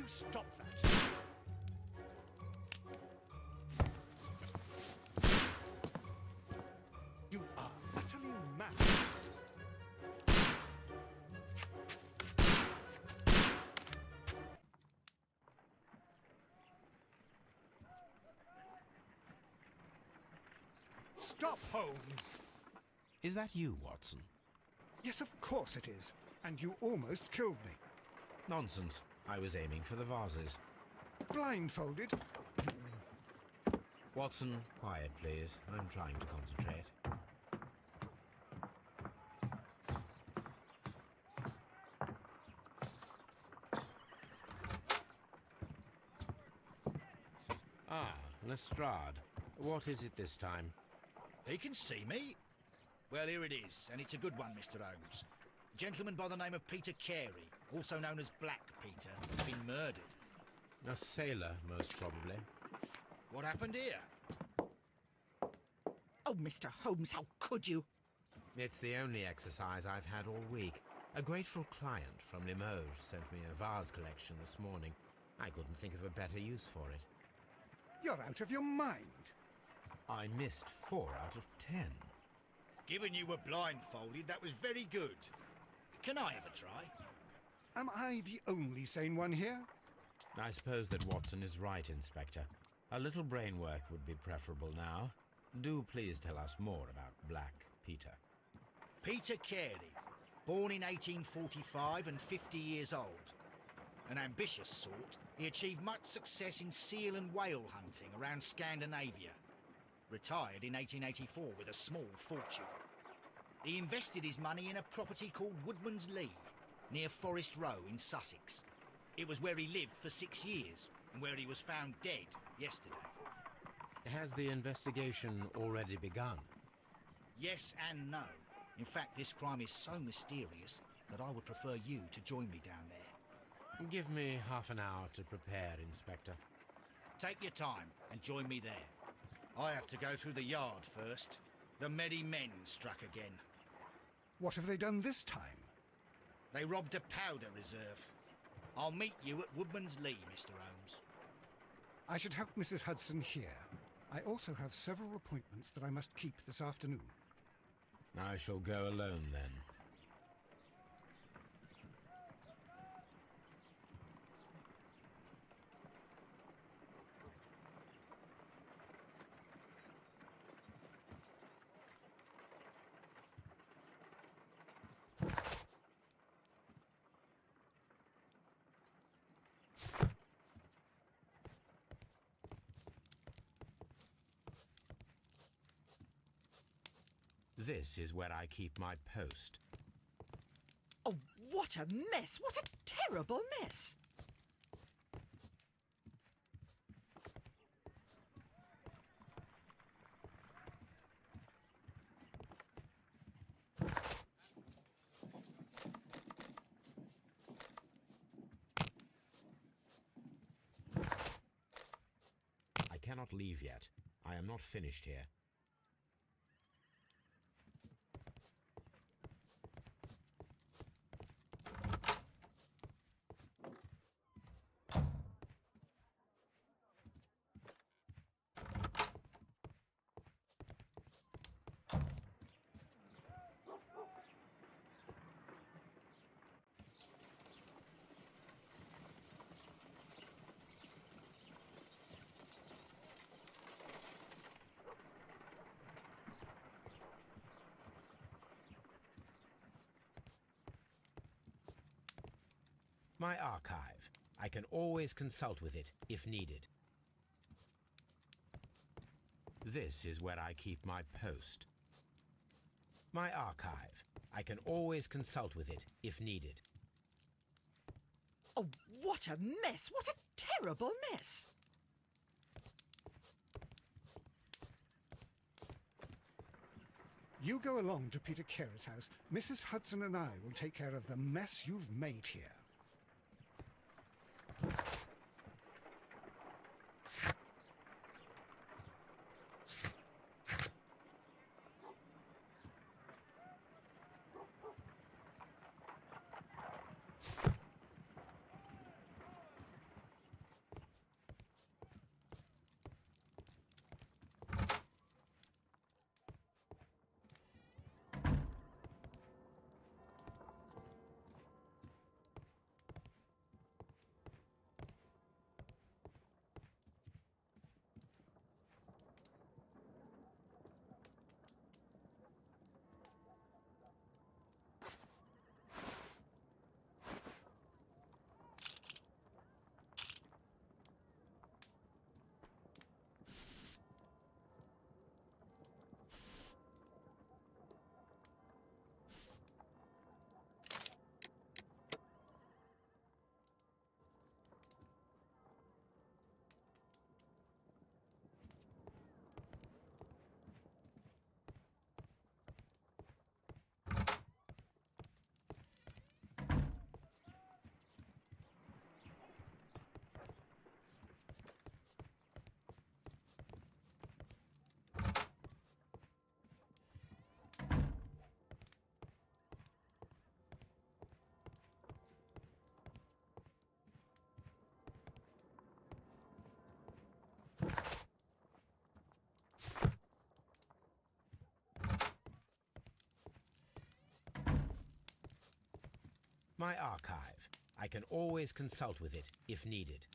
you stop that? You are utterly mad. Stop, Holmes! Is that you, Watson? Yes, of course it is. And you almost killed me. Nonsense. I was aiming for the vases. Blindfolded? Watson, quiet, please. I'm trying to concentrate. Ah, Lestrade. What is it this time? He can see me. Well, here it is, and it's a good one, Mr. Holmes. A gentleman by the name of Peter Carey, also known as Black Peter, has been murdered. A sailor, most probably. What happened here? Oh, Mr. Holmes, how could you? It's the only exercise I've had all week. A grateful client from Limoges sent me a vase collection this morning. I couldn't think of a better use for it. You're out of your mind. I missed 4 out of 10. Given you were blindfolded, that was very good. Can I have a try? Am I the only sane one here? I suppose that Watson is right, Inspector. A little brain work would be preferable now. Do please tell us more about Black Peter. Peter Carey, born in 1845 and 50 years old. An ambitious sort, he achieved much success in seal and whale hunting around Scandinavia. Retired in 1884 with a small fortune. He invested his money in a property called Woodman's Lee, near Forest Row in Sussex. It was where he lived for 6 years, and where he was found dead yesterday. Has the investigation already begun? Yes and no. In fact, this crime is so mysterious that I would prefer you to join me down there. Give me half an hour to prepare, Inspector. Take your time and join me there. I have to go through the yard first. The merry men struck again. What have they done this time? They robbed a powder reserve. I'll meet you at Woodman's Lee, Mr. Holmes. I should help Mrs. Hudson here. I also have several appointments that I must keep this afternoon. I shall go alone, then. This is where I keep my post. Oh, what a mess! What a terrible mess! I cannot leave yet. I am not finished here. My archive. I can always consult with it if needed. This is where I keep my post. My archive. I can always consult with it if needed. Oh, what a mess! What a terrible mess! You go along to Peter Carey's house. Mrs. Hudson and I will take care of the mess you've made here. My archive. I can always consult with it if needed.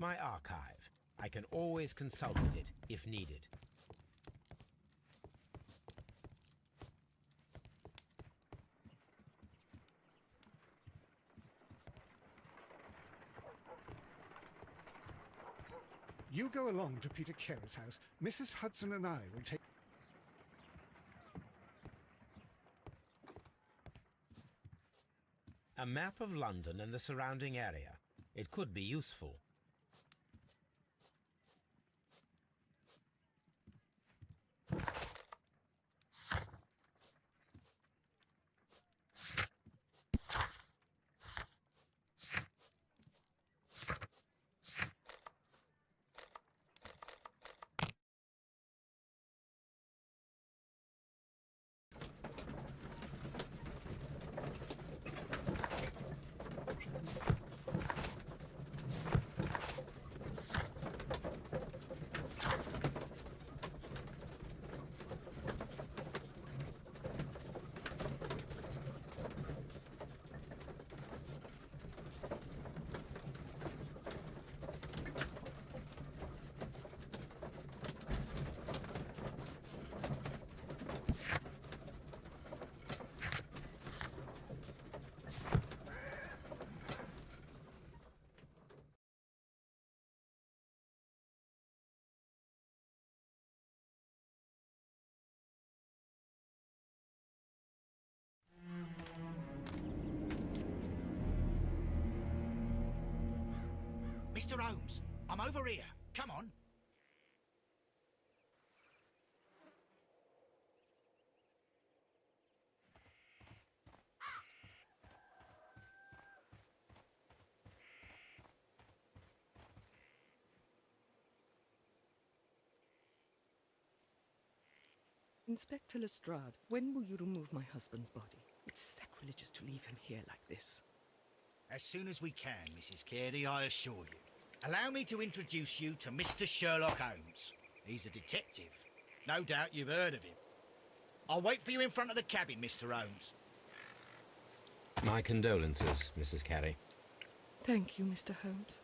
My archive. I can always consult with it if needed. You go along to Peter Carey's house. Mrs. Hudson and I will take... A map of London and the surrounding area. It could be useful. Mr. Holmes, I'm over here. Come on. Inspector Lestrade, when will you remove my husband's body? It's sacrilegious to leave him here like this. As soon as we can, Mrs. Carey, I assure you. Allow me to introduce you to Mr. Sherlock Holmes. He's a detective. No doubt you've heard of him. I'll wait for you in front of the cabin, Mr. Holmes. My condolences, Mrs. Carey. Thank you, Mr. Holmes.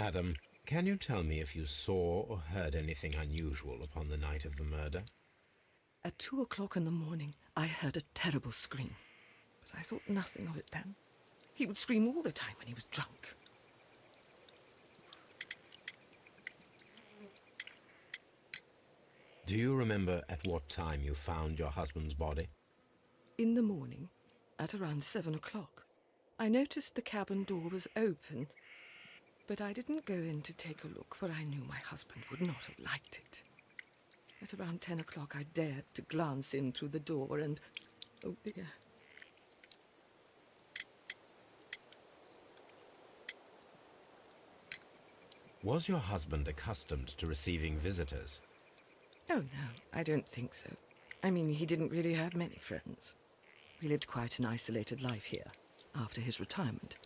Madam, can you tell me if you saw or heard anything unusual upon the night of the murder? At 2 o'clock in the morning, I heard a terrible scream, but I thought nothing of it then. He would scream all the time when he was drunk. Do you remember at what time you found your husband's body? In the morning, at around 7 o'clock, I noticed the cabin door was open, but I didn't go in to take a look, for I knew my husband would not have liked it. At around 10 o'clock, I dared to glance in through the door and... oh dear. Was your husband accustomed to receiving visitors? Oh, no, I don't think so. I mean, he didn't really have many friends. We lived quite an isolated life here, after his retirement.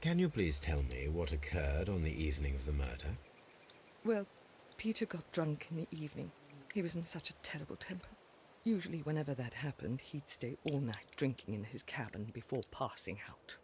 Can you please tell me what occurred on the evening of the murder? Well, Peter got drunk in the evening. He was in such a terrible temper. Usually, whenever that happened, he'd stay all night drinking in his cabin before passing out.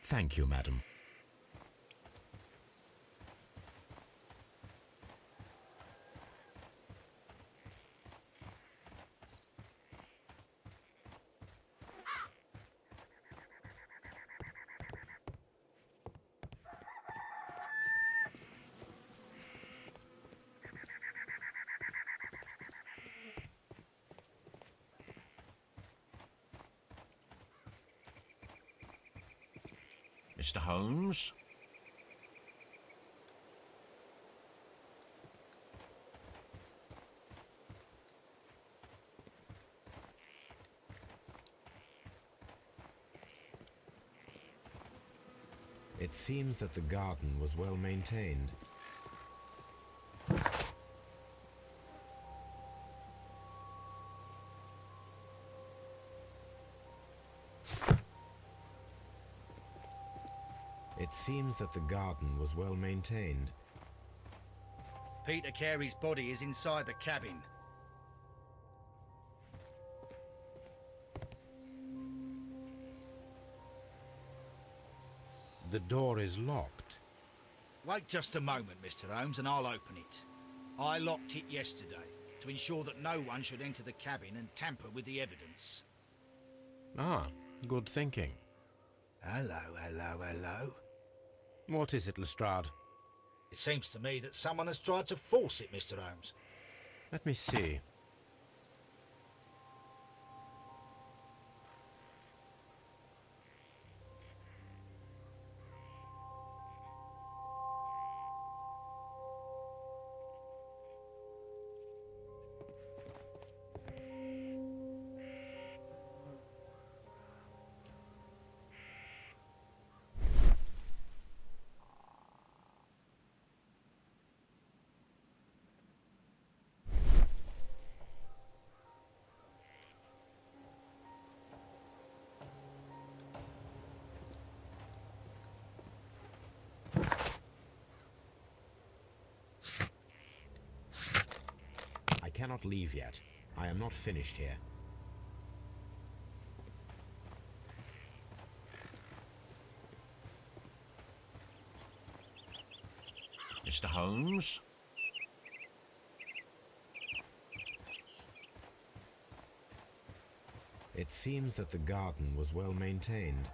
Thank you, madam. Mr. Holmes? It seems that the garden was well maintained. It seems that the garden was well maintained. Peter Carey's body is inside the cabin. The door is locked. Wait just a moment, Mr. Holmes, and I'll open it. I locked it yesterday to ensure that no one should enter the cabin and tamper with the evidence. Ah, good thinking. Hello, hello, hello. What is it, Lestrade? It seems to me that someone has tried to force it, Mr. Holmes. Let me see. I cannot leave yet. I am not finished here. Mr. Holmes? It seems that the garden was well maintained.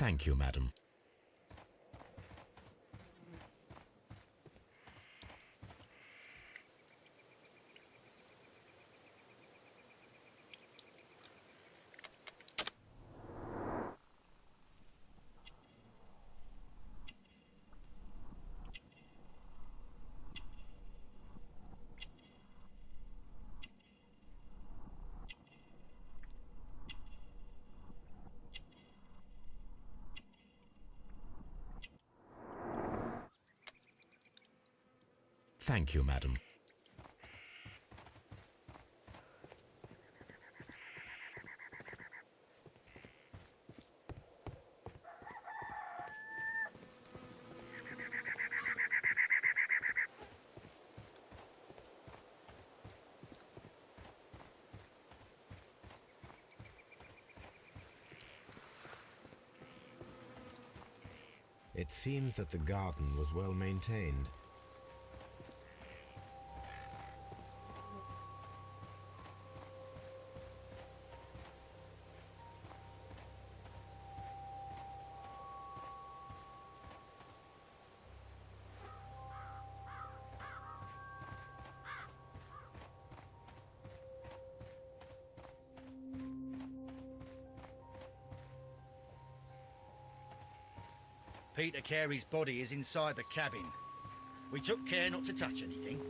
Thank you, madam. Thank you, madam. It seems that the garden was well maintained. Peter Carey's body is inside the cabin. We took care not to touch anything.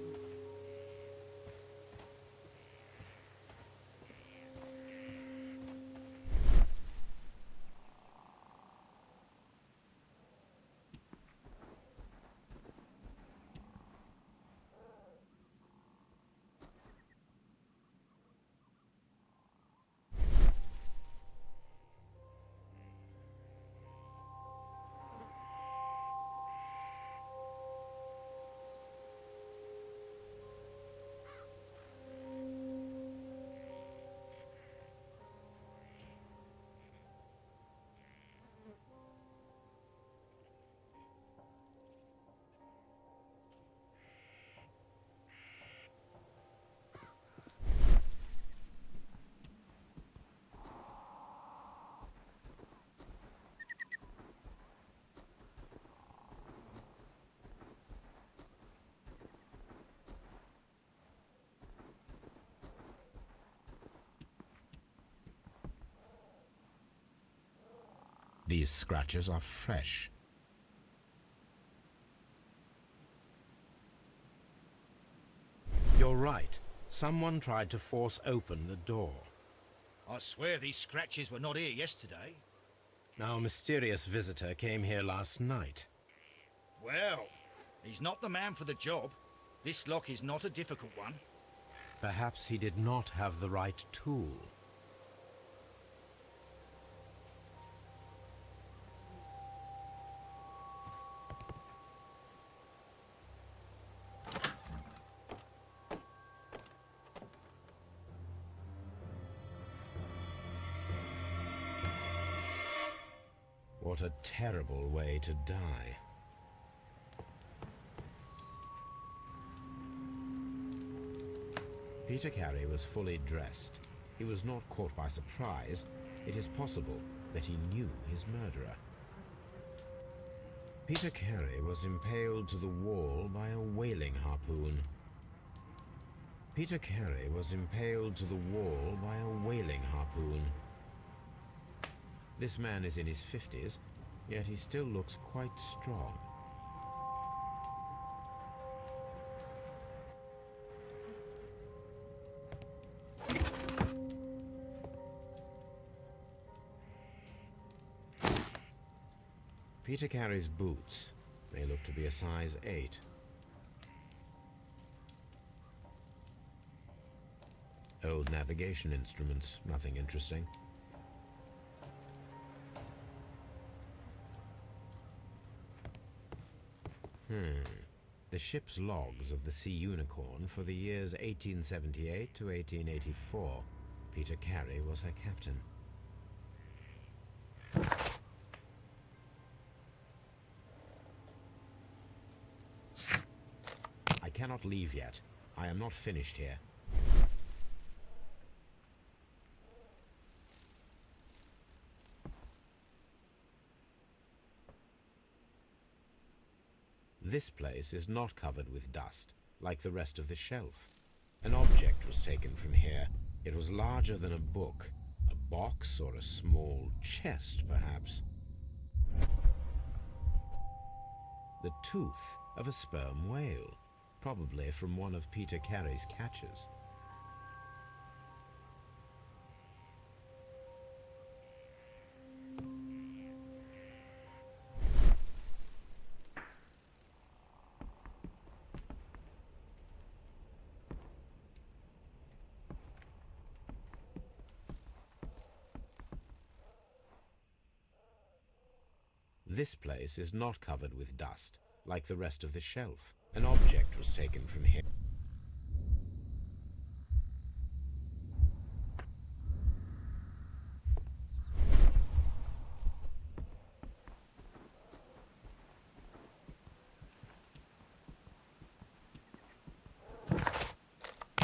These scratches are fresh. You're right. Someone tried to force open the door. I swear these scratches were not here yesterday. Now, a mysterious visitor came here last night. Well, he's not the man for the job. This lock is not a difficult one. Perhaps he did not have the right tool. What a terrible way to die. Peter Carey was fully dressed. He was not caught by surprise. It is possible that he knew his murderer. Peter Carey was impaled to the wall by a whaling harpoon. Peter Carey was impaled to the wall by a whaling harpoon. This man is in his 50s, yet he still looks quite strong. Peter Carey's boots. They look to be a size 8. Old navigation instruments, nothing interesting. The ship's logs of the Sea Unicorn for the years 1878 to 1884. Peter Carey was her captain. I cannot leave yet. I am not finished here. This place is not covered with dust, like the rest of the shelf. An object was taken from here. It was larger than a book, a box or a small chest, perhaps. The tooth of a sperm whale, probably from one of Peter Carey's catches. This place is not covered with dust, like the rest of the shelf. An object was taken from here.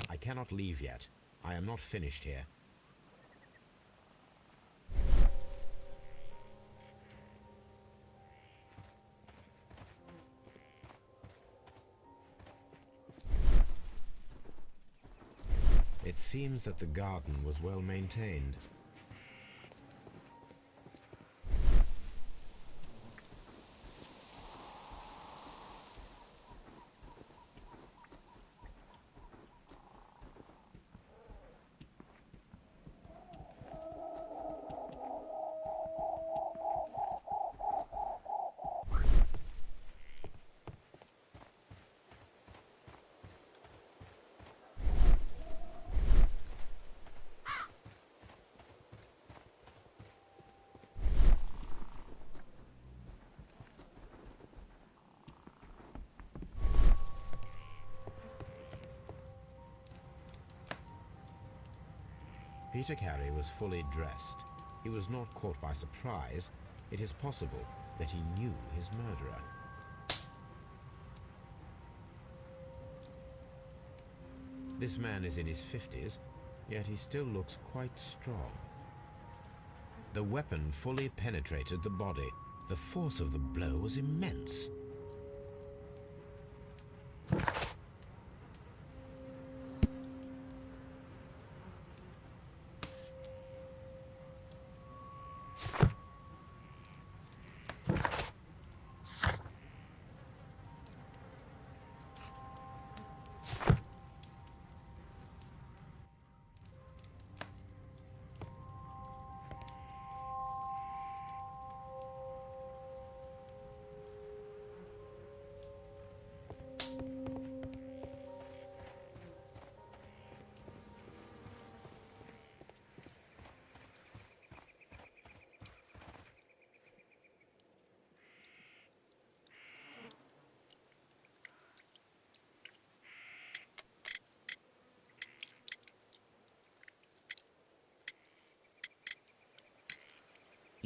I cannot leave yet. I am not finished here. It seems that the garden was well maintained. Peter Carey was fully dressed. He was not caught by surprise. It is possible that he knew his murderer. This man is in his 50s, yet he still looks quite strong. The weapon fully penetrated the body. The force of the blow was immense.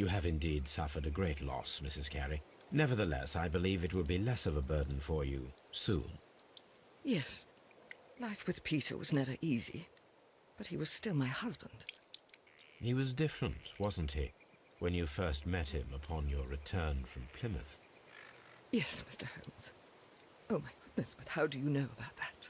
You have indeed suffered a great loss, Mrs. Carey. Nevertheless, I believe it will be less of a burden for you soon. Yes, life with Peter was never easy, but he was still my husband. He was different, wasn't he, when you first met him upon your return from Plymouth? Yes, Mr. Holmes. Oh, my goodness, but how do you know about that?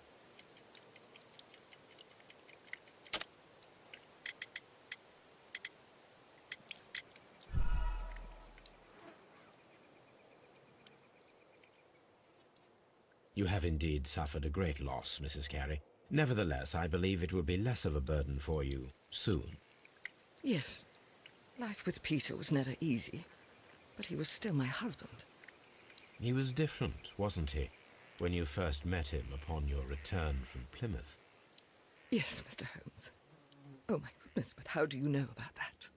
You have indeed suffered a great loss, Mrs. Carey. Nevertheless, I believe it will be less of a burden for you soon. Yes, life with Peter was never easy, but he was still my husband. He was different, wasn't he, when you first met him upon your return from Plymouth? Yes, Mr. Holmes. Oh, my goodness, but how do you know about that?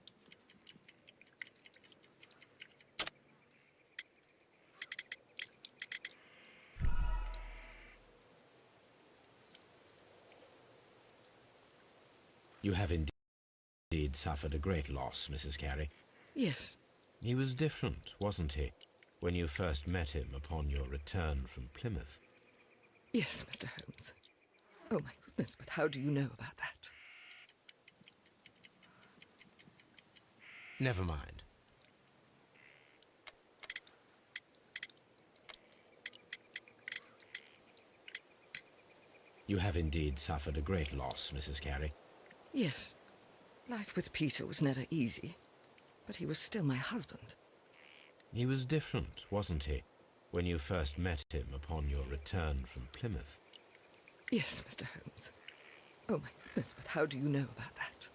You have indeed suffered a great loss, Mrs. Carey. Yes. He was different, wasn't he, when you first met him upon your return from Plymouth? Yes, Mr. Holmes. Oh, my goodness, but how do you know about that? Never mind. You have indeed suffered a great loss, Mrs. Carey. Yes. Life with Peter was never easy, but he was still my husband. He was different, wasn't he, when you first met him upon your return from Plymouth? Yes, Mr. Holmes. Oh, my goodness, but how do you know about that?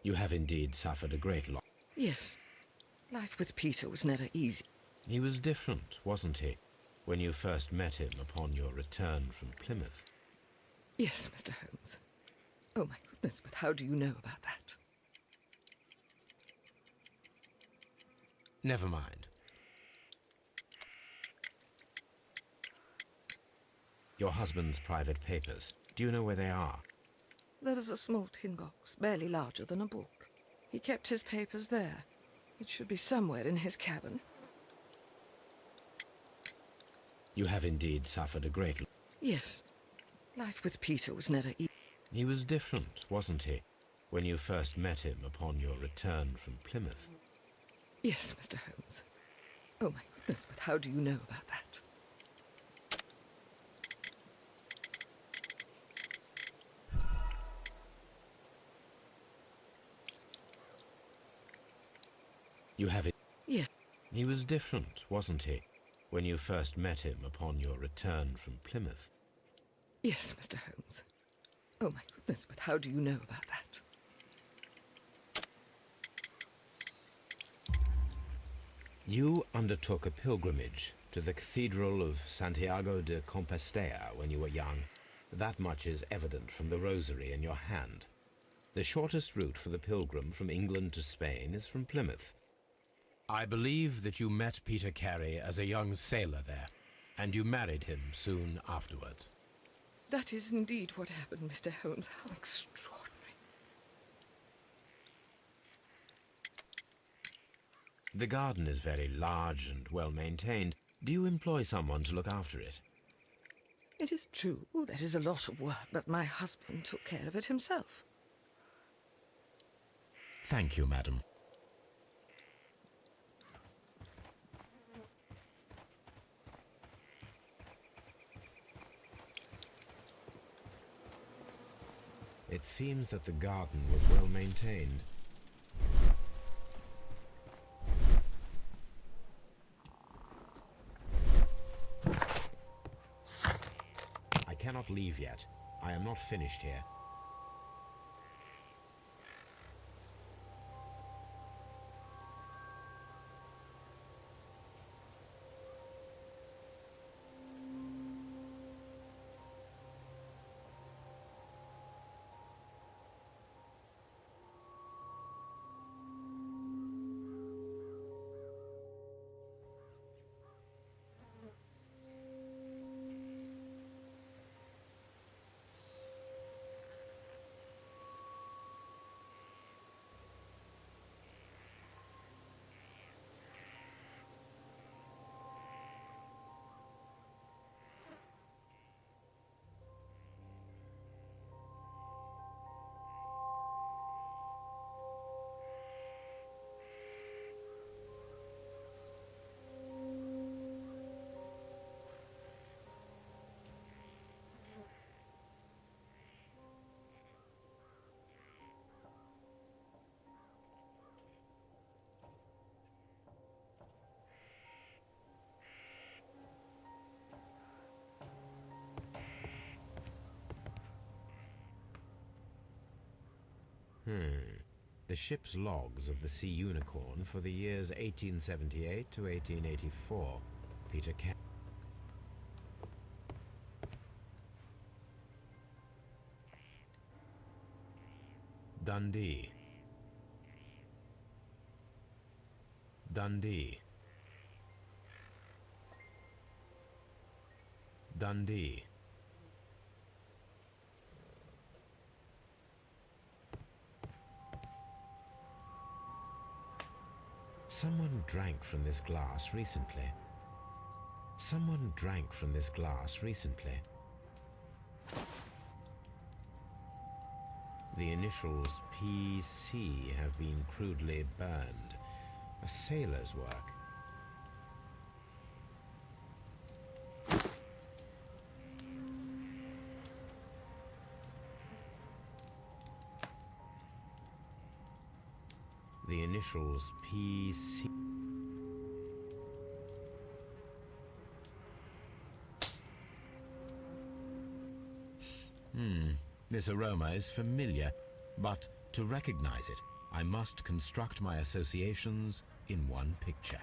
You have indeed suffered a great loss. Yes. Life with Peter was never easy. He was different, wasn't he, when you first met him upon your return from Plymouth? Yes, Mr. Holmes. Oh, my goodness, but how do you know about that? Never mind. Your husband's private papers. Do you know where they are? There was a small tin box, barely larger than a book. He kept his papers there. It should be somewhere in his cabin. You have indeed suffered a great loss. Yes. Life with Peter was never easy. He was different, wasn't he, when you first met him upon your return from Plymouth? Yes, Mr. Holmes. Oh, my goodness, but how do you know about that? You have it. Yes. He was different, wasn't he, when you first met him upon your return from Plymouth? Yes, Mr. Holmes. Oh, my goodness, but how do you know about that? You undertook a pilgrimage to the Cathedral of Santiago de Compostela when you were young. That much is evident from the rosary in your hand. The shortest route for the pilgrim from England to Spain is from Plymouth. I believe that you met Peter Carey as a young sailor there, and you married him soon afterwards. That is indeed what happened, Mr. Holmes. How extraordinary. The garden is very large and well maintained. Do you employ someone to look after it? It is true, there is a lot of work, but my husband took care of it himself. Thank you, madam. It seems that the garden was well maintained. I cannot leave yet. I am not finished here. The ship's logs of the Sea Unicorn for the years 1878 to 1884. Peter Carey. Dundee. Dundee. Dundee. Someone drank from this glass recently. Someone drank from this glass recently. The initials PC have been crudely burned. A sailor's work. The initials PC. This aroma is familiar, but to recognize it, I must construct my associations in one picture.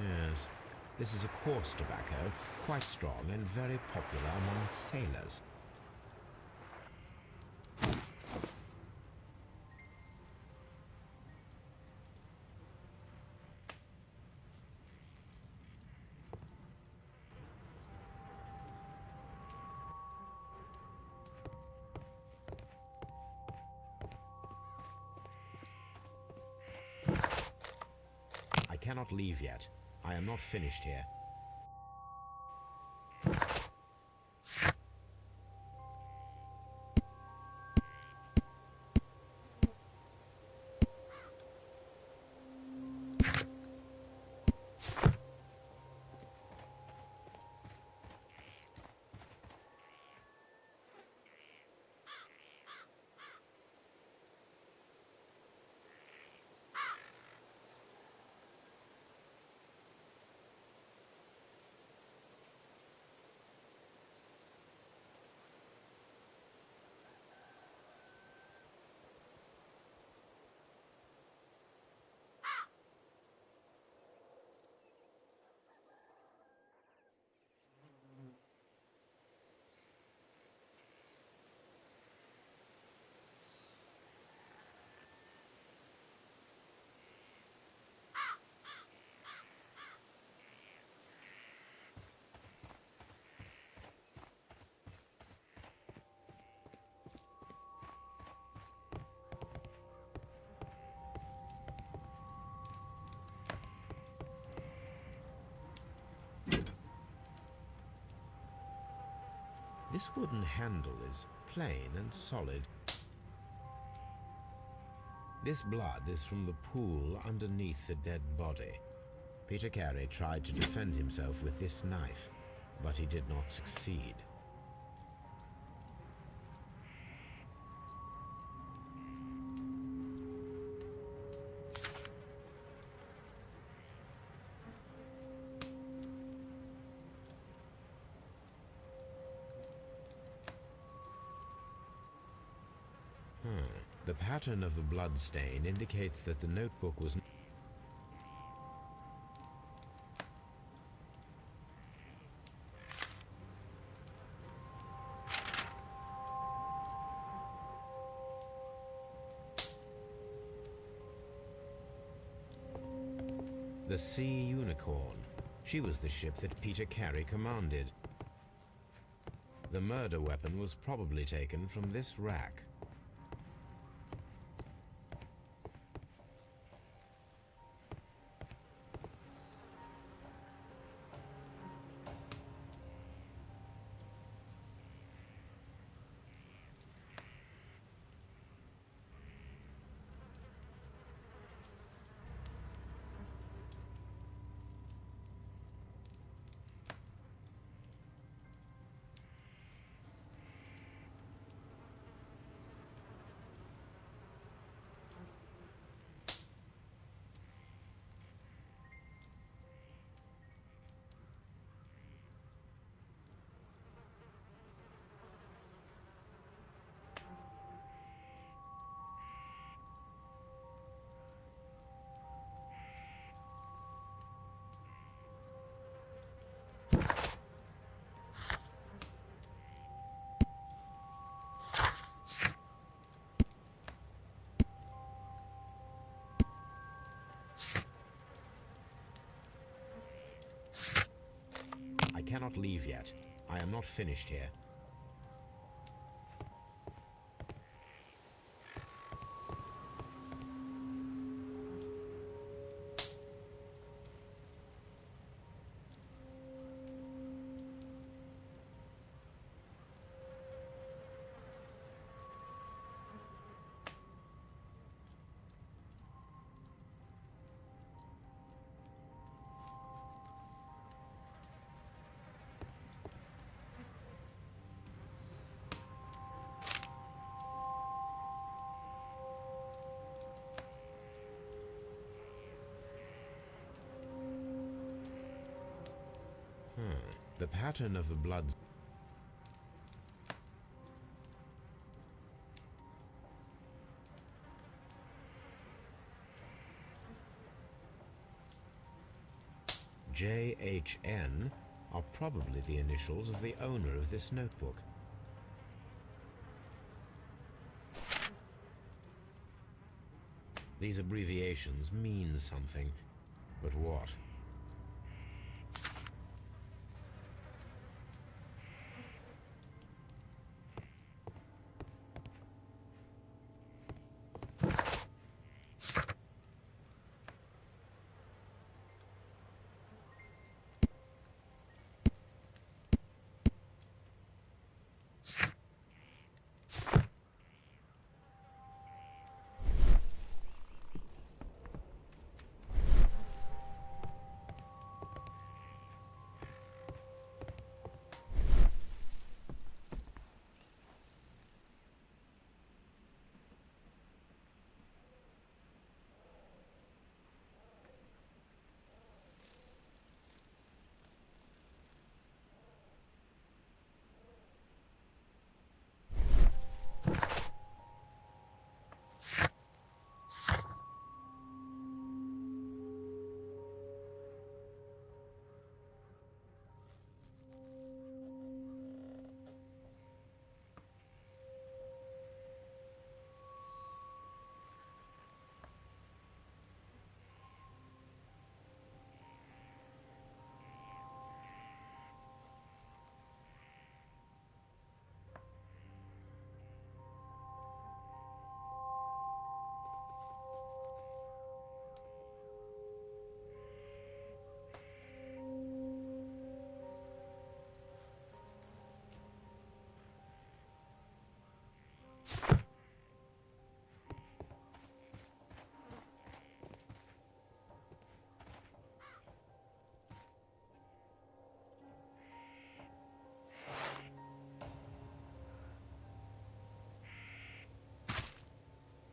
Yes, this is a coarse tobacco, quite strong and very popular among sailors. I cannot leave yet. I am not finished here. This wooden handle is plain and solid. This blood is from the pool underneath the dead body. Peter Carey tried to defend himself with this knife, but he did not succeed. The pattern of the blood stain indicates that the notebook was... The Sea Unicorn. She was the ship that Peter Carey commanded. The murder weapon was probably taken from this rack. I cannot leave yet. I am not finished here. The pattern of the blood... JHN are probably the initials of the owner of this notebook. These abbreviations mean something, but what?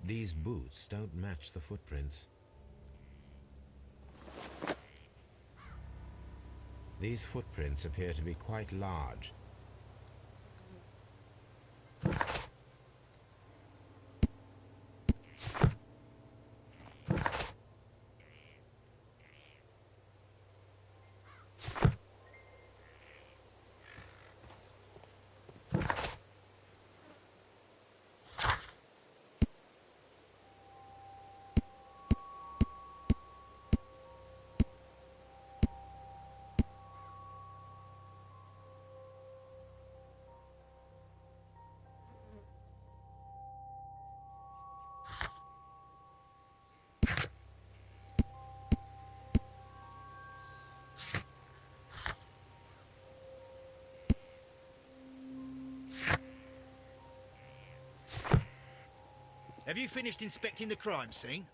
These boots don't match the footprints. These footprints appear to be quite large. Have you finished inspecting the crime scene?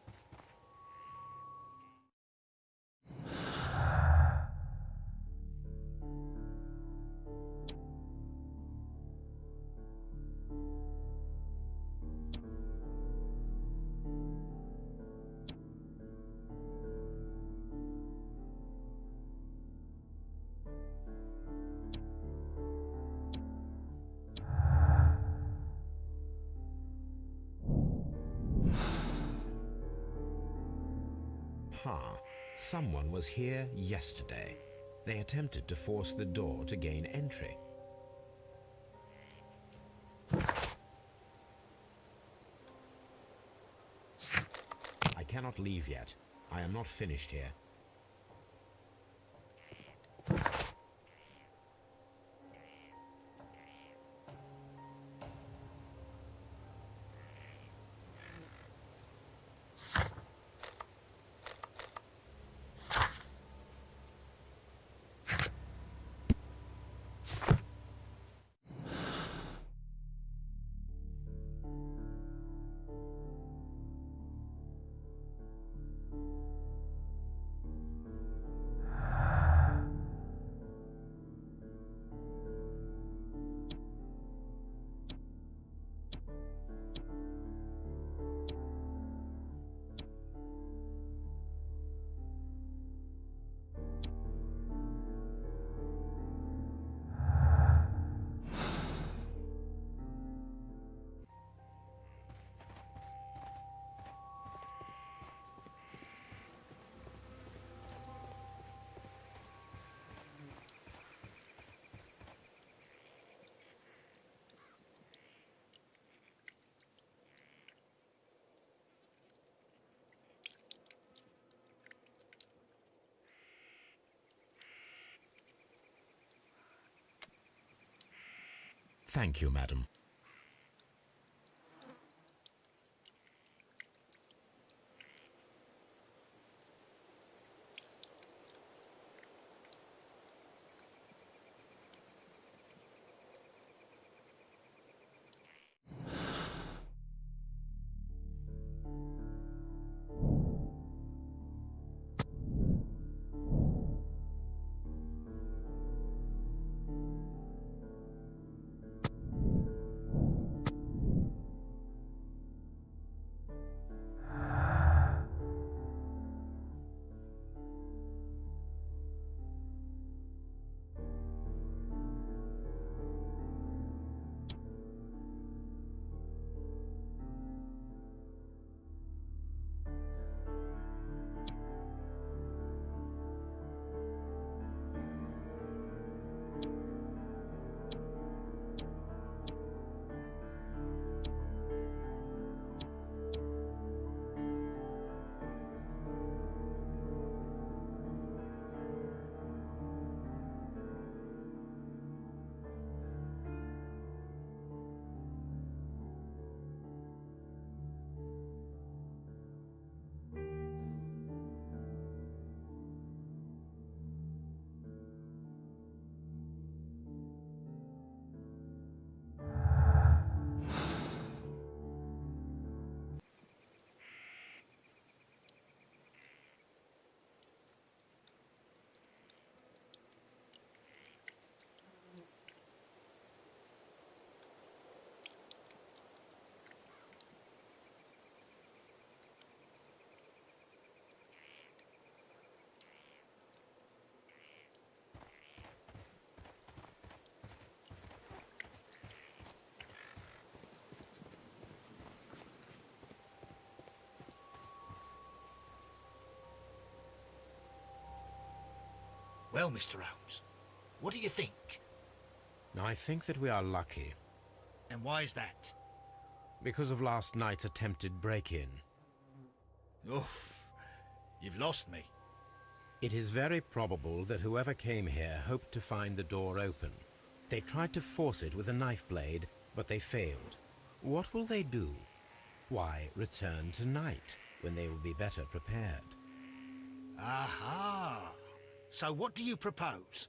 Someone was here yesterday. They attempted to force the door to gain entry. I cannot leave yet. I am not finished here. Thank you, madam. Well, Mr. Holmes, what do you think? I think that we are lucky And why is that? because of last night's attempted break-in. Oof, you've lost me. It is very probable that whoever came here hoped to find the door open. They tried to force it with a knife blade, but they failed. What will they do? Why, return tonight, when they will be better prepared. Aha! So what do you propose?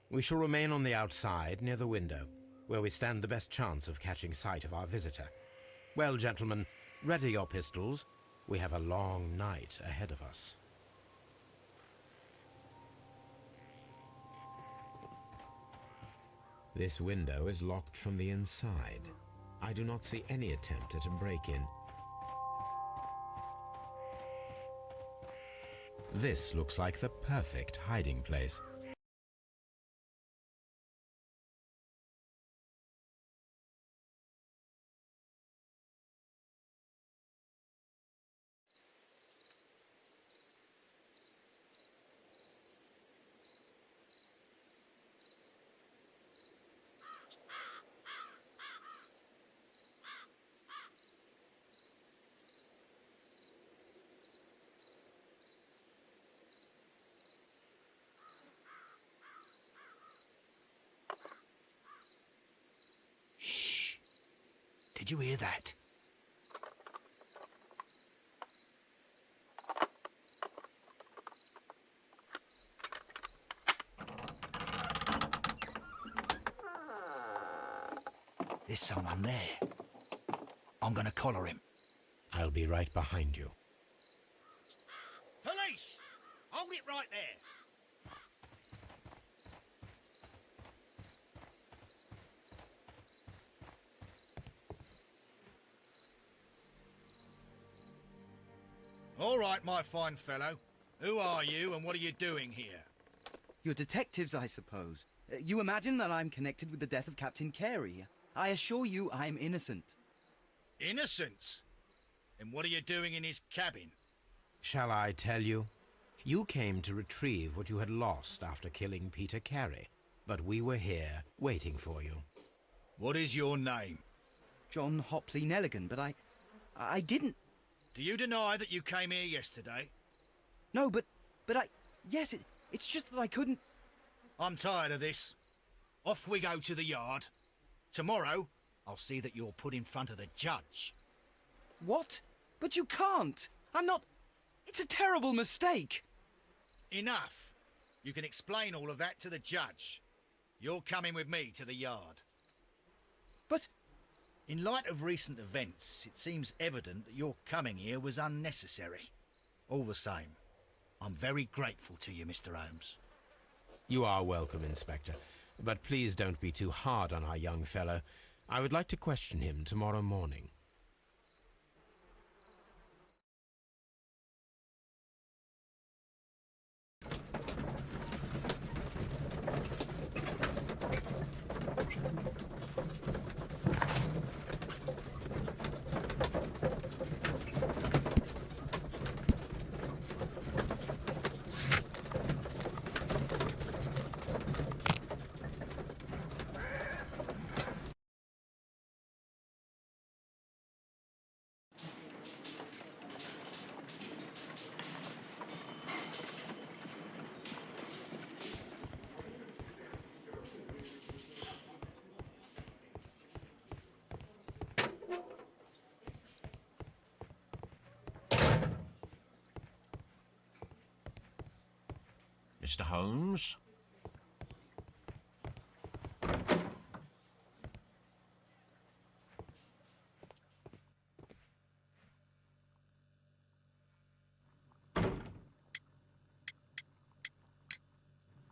We shall remain on the outside, near the window, where we stand the best chance of catching sight of our visitor. Well, gentlemen, ready your pistols. We have a long night ahead of us. This window is locked from the inside. I do not see any attempt at a break-in. This looks like the perfect hiding place. Shh! Did you hear that? There's someone there. I'm gonna collar him. I'll be right behind you. Police! Hold it right there! All right, my fine fellow. Who are you and what are you doing here? You're detectives, I suppose. You imagine that I'm connected with the death of Captain Carey. I assure you I'm innocent. Innocent? And what are you doing in his cabin? Shall I tell you? You came to retrieve what you had lost after killing Peter Carey, but we were here waiting for you. What is your name? John Hopley Nelligan, but I didn't... Do you deny that you came here yesterday? No, but yes, it's just that I couldn't... I'm tired of this. Off we go to the yard. Tomorrow, I'll see that you're put in front of the judge. What? But you can't! I'm not... It's a terrible mistake! Enough. You can explain all of that to the judge. You're coming with me to the yard. But... In light of recent events, it seems evident that your coming here was unnecessary. All the same, I'm very grateful to you, Mr. Holmes. You are welcome, Inspector, but please don't be too hard on our young fellow. I would like to question him tomorrow morning. Mr. Holmes?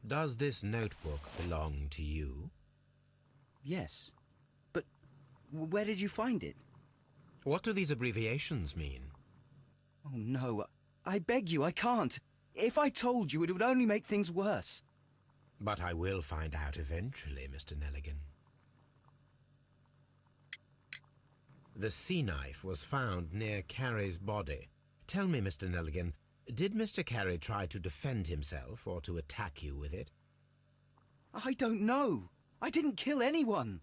Does this notebook belong to you? Yes. But where did you find it? What do these abbreviations mean? Oh, no. I beg you, I can't. If I told you, it would only make things worse. But I will find out eventually, Mr. Nelligan. The sea knife was found near Carey's body. Tell me, Mr. Nelligan, Did Mr. Carey try to defend himself or to attack you with it? I don't know. I didn't kill anyone.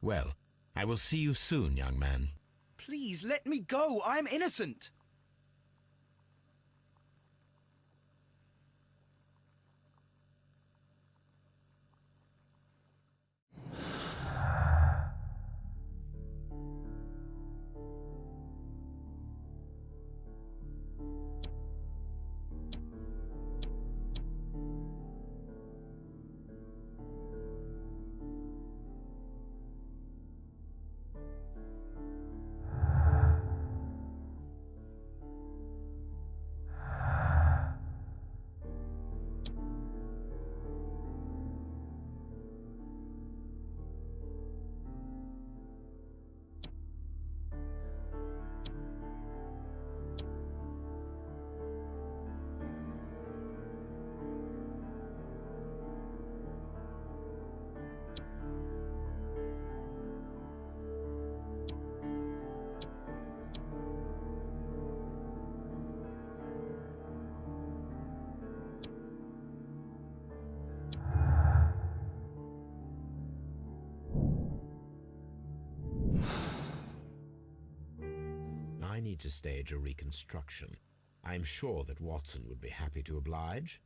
Well, I will see you soon, young man. Please, let me go. I'm innocent. I need to stage a reconstruction. I'm sure that Watson would be happy to oblige.